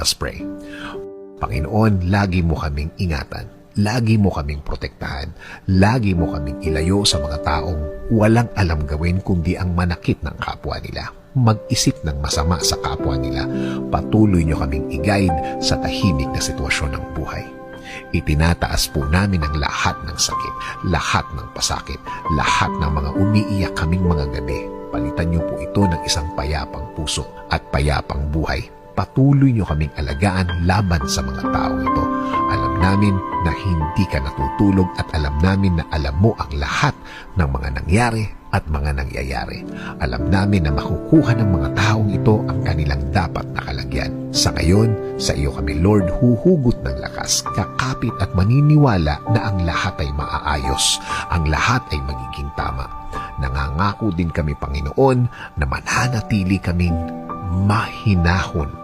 Let us pray. Panginoon, lagi mo kaming ingatan. Lagi mo kaming protektahan. Lagi mo kaming ilayo sa mga taong walang alam gawin kundi ang manakit ng kapwa nila. Mag-isip ng masama sa kapwa nila. Patuloy nyo kaming i-guide sa tahimik na sitwasyon ng buhay. Itinataas po namin ang lahat ng sakit, lahat ng pasakit, lahat ng mga umiiyak kaming mga gabi. Palitan niyo po ito ng isang payapang puso at payapang buhay. Patuloy niyo kaming alagaan laban sa mga taong ito. Alam namin na hindi ka natutulog at alam namin na alam mo ang lahat ng mga nangyari at mga nangyayari. Alam namin na makukuha ng mga taong ito ang kanilang dapat na kalagyan. Sa ngayon, sa iyo kami Lord, huhugot ng lakas, kakapit at maniniwala na ang lahat ay maaayos, ang lahat ay magiging tama. Nangangako din kami, Panginoon, na mananatili kaming mahinahon